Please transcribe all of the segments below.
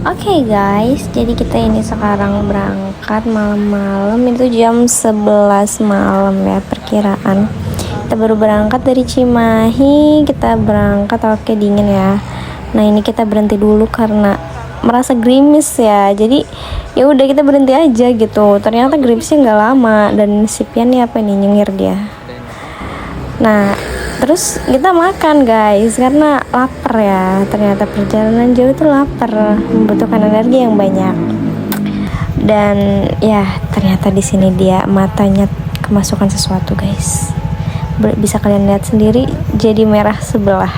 Oke guys, jadi kita ini sekarang berangkat malam-malam, itu jam 11 malam ya perkiraan. Kita baru berangkat dari Cimahi, kita berangkat oke dingin ya. Nah ini kita berhenti dulu karena merasa gerimis ya. Jadi ya udah kita berhenti aja gitu. Ternyata gerimisnya nggak lama dan si Pian nih apa nih nyengir dia. Nah terus kita makan guys karena lapar ya. Ternyata perjalanan jauh itu lapar, membutuhkan energi yang banyak. Dan ya ternyata di sini dia matanya kemasukan sesuatu guys. Bisa kalian lihat sendiri, jadi merah sebelah.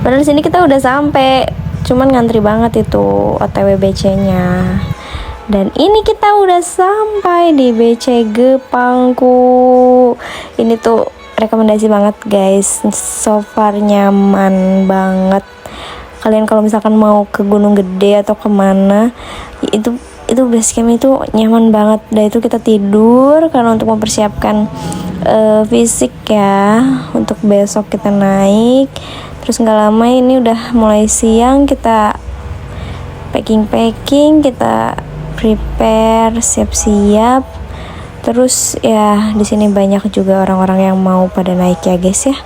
Padahal di sini kita udah sampai, cuman ngantri banget itu OTW BC-nya. Dan ini kita udah sampai di BC Gepangku. Ini tuh rekomendasi banget guys, so far nyaman banget. Kalian kalau misalkan mau ke Gunung Gede atau kemana, itu base camp itu nyaman banget. Dan itu kita tidur karena untuk mempersiapkan fisik ya, untuk besok kita naik. Terus nggak lama ini udah mulai siang, kita packing, kita prepare, siap-siap. Terus ya di sini banyak juga orang-orang yang mau pada naik ya guys ya.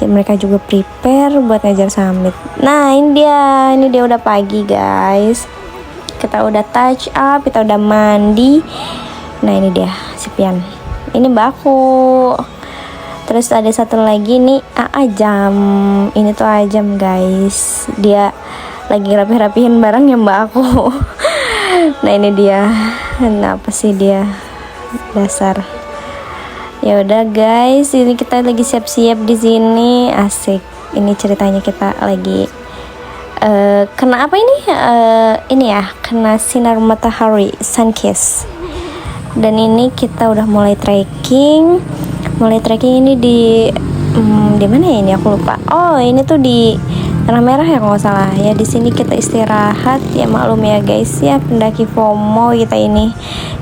Jadi mereka juga prepare buat ngejar summit. Nah ini dia udah pagi guys. Kita udah touch up, kita udah mandi. Nah ini dia si Pian. Ini Mbak aku. Terus ada satu lagi nih Ajam. Ini tuh Ajam guys. Dia lagi rapih-rapihin barangnya Mbak aku. Nah ini dia. Kenapa sih dia? Dasar. Ya udah guys, ini kita lagi siap-siap di sini, asik. Ini ceritanya kita lagi kena apa ini? Ini ya, kena sinar matahari, sun kiss. Dan ini kita udah mulai trekking. Ini di mana ya ini aku lupa. Oh, ini tuh di Tanah Merah ya kalau nggak salah. Ya di sini kita istirahat ya, maklum ya guys ya, pendaki FOMO kita ini.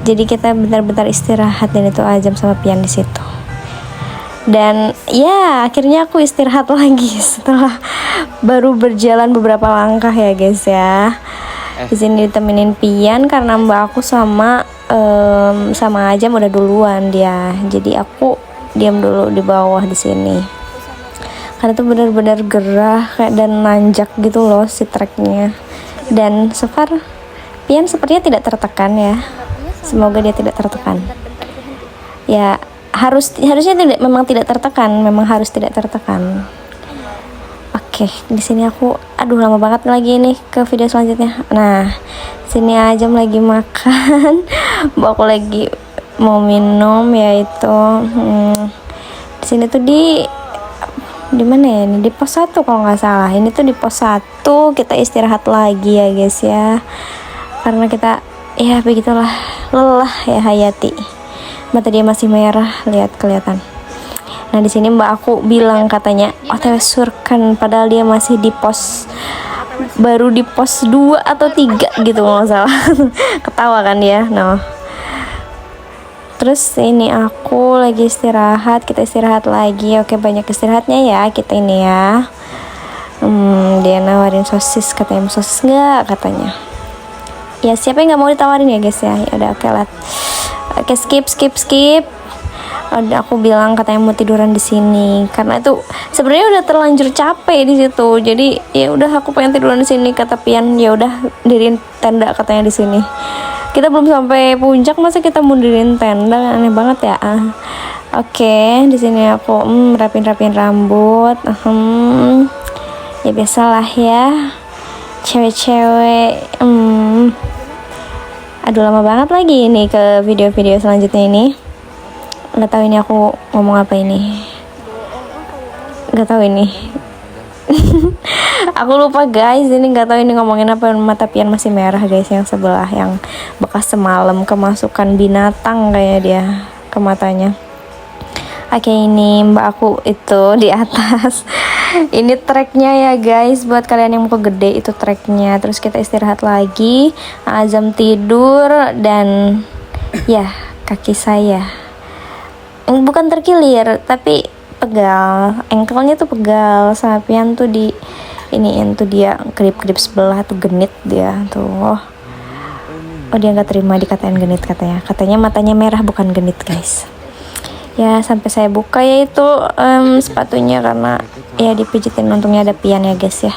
Jadi kita bentar-bentar istirahat dan itu Ajam sama Pian di situ. Dan ya akhirnya aku istirahat lagi setelah baru berjalan beberapa langkah ya guys ya. Di sini ditemenin Pian karena Mbak aku sama Ajam udah duluan dia. Jadi aku diam dulu di bawah di sini. Karena itu benar-benar gerah kayak dan nanjak gitu loh si treknya. Dan so far Pian sepertinya tidak tertekan ya. Semoga dia tidak tertekan. Ya harusnya memang tidak tertekan, memang harus tidak tertekan. Oke, di sini aku lama banget lagi nih ke video selanjutnya. Nah, sini Ajam lagi makan. Mbak aku lagi mau minum yaitu di sini tuh di mana ya ini, di pos 1 kalau nggak salah. Ini tuh di pos 1 kita istirahat lagi ya guys ya, karena kita ya begitulah, lelah ya hayati. Mata dia masih merah, kelihatan. Nah di sini Mbak aku bilang katanya OTW surken, padahal dia masih di pos, baru di pos 2 atau 3 gitu nggak salah. Ketawa kan dia. Terus ini aku lagi istirahat, kita istirahat lagi. Oke, banyak istirahatnya ya kita ini ya. Dia nawarin sosis, katanya mau sosis nggak katanya. Ya siapa yang nggak mau ditawarin ya guys ya. Ya udah oke lah. Oke skip. Udah aku bilang katanya mau tiduran di sini karena itu sebenarnya udah terlanjur capek di situ. Jadi ya udah aku pengen tiduran di sini, kata Pian. Ya udah diriin tenda katanya di sini. Kita belum sampai puncak masa kita mau diriin tenda, aneh banget ya. Oke, di sini aku rapin rambut. Ya biasalah ya. Cewek-cewek. Aduh lama banget lagi ini ke video-video selanjutnya ini. Nggak tahu ini aku ngomong apa ini. Nggak tahu ini. Aku lupa guys, ini nggak tahu ini ngomongin apa. Mata Pian masih merah guys, yang sebelah yang bekas semalam kemasukan binatang kayak dia ke matanya. Oke, ini Mbak aku itu di atas. Ini treknya ya guys, buat kalian yang mau ke Gede itu treknya. Terus kita istirahat lagi, Azam tidur, dan ya kaki saya bukan terkilir tapi pegal, engkelnya tuh pegal. Sama Pian tuh di iniin tuh dia kedip-kedip sebelah tuh, genit dia tuh. Oh dia nggak terima dikatain genit, katanya matanya merah bukan genit guys. Ya sampai saya buka ya itu sepatunya, karena ya dipijitin, untungnya ada pian ya guys ya.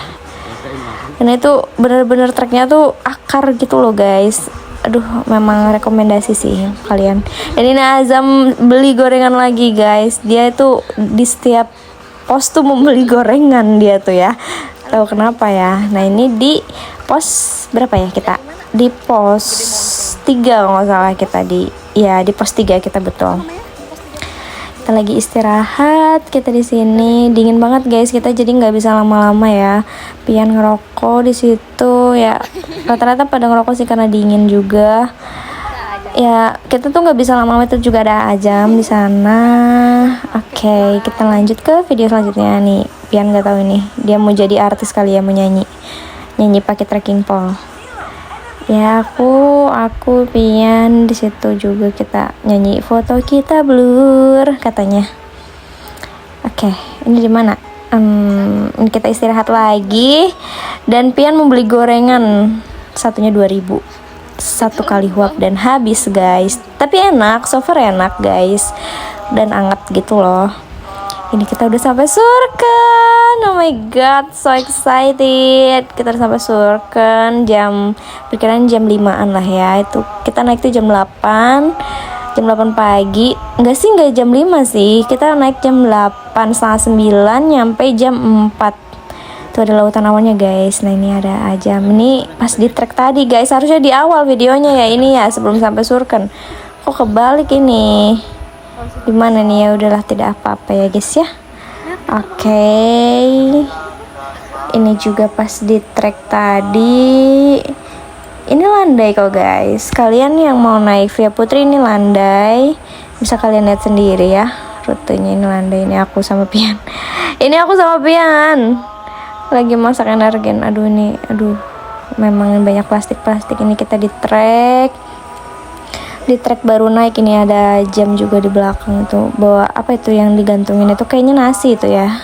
Karena itu bener-bener treknya tuh akar gitu loh guys. Aduh, memang rekomendasi sih kalian. Dan ini Azam beli gorengan lagi guys. Dia itu di setiap pos tuh membeli gorengan dia tuh ya. Tahu kenapa ya? Nah ini di pos berapa ya kita? Di pos 3 kalau nggak salah kita di pos 3 kita, betul. Kita lagi istirahat kita di sini, dingin banget guys, kita jadi nggak bisa lama-lama ya. Pian ngerokok di situ ya, rata-rata pada ngerokok sih karena dingin juga. Ya kita tuh nggak bisa lama-lama, itu juga ada Ajam di sana. Oke, kita lanjut ke video selanjutnya nih. Pian nggak tahu ini dia mau jadi artis kali ya, mau nyanyi pakai trekking pole. Ya aku Pian di situ juga kita nyanyi foto kita blur katanya. Oke, ini di mana? Ini kita istirahat lagi dan Pian membeli gorengan, satunya 2.000 satu kali huap dan habis guys. Tapi enak, so far enak guys, dan anget gitu loh. Ini kita udah sampai Surken. Oh my god, so excited. Kita udah sampai Surken, perkiraan jam 5-an lah ya. Itu kita naik tuh jam 8 pagi. Enggak jam 5 sih. Kita naik jam 8, setengah 9, nyampe jam 4. Tuh ada lautan awannya guys. Nah ini ada Ajam. Ini pas di trek tadi guys. Harusnya di awal videonya ya ini ya, sebelum sampai Surken. Kok kebalik ini? Gimana nih? Ya udahlah, tidak apa-apa ya guys ya. Oke. Ini juga pas di trek tadi. Ini landai kok guys. Kalian yang mau naik Via Putri ini landai, bisa kalian lihat sendiri ya rutenya. Ini landai, ini aku sama Pian. Ini aku sama Pian lagi masak energen. Aduh memang banyak plastik ini. Kita di trek baru naik. Ini ada jam juga di belakang itu, bawa apa itu yang digantungin itu, kayaknya nasi itu ya.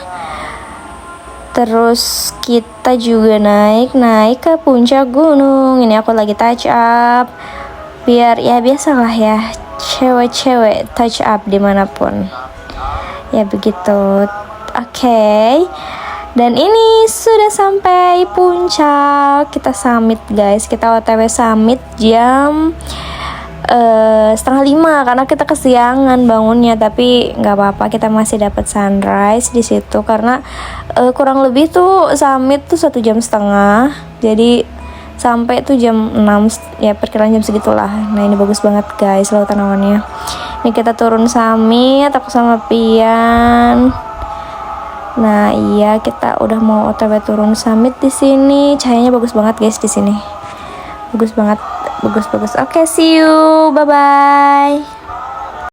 Terus kita juga naik ke puncak gunung. Ini aku lagi touch up, biar ya biasalah ya, cewek-cewek touch up dimanapun ya begitu. Oke. Dan ini sudah sampai puncak. Kita summit guys, kita OTW summit jam 4:30 karena kita kesiangan bangunnya, tapi nggak apa-apa, kita masih dapat sunrise di situ karena kurang lebih tuh summit tuh 1,5 jam, jadi sampai tuh jam 6 ya, perkiraan jam segitulah. Nah ini bagus banget guys lautan awannya. Ini kita turun summit, aku sama Pian. Nah iya, kita udah mau OTW turun summit di sini. Cahayanya bagus banget guys di sini, bagus banget. Oke, see you, bye bye.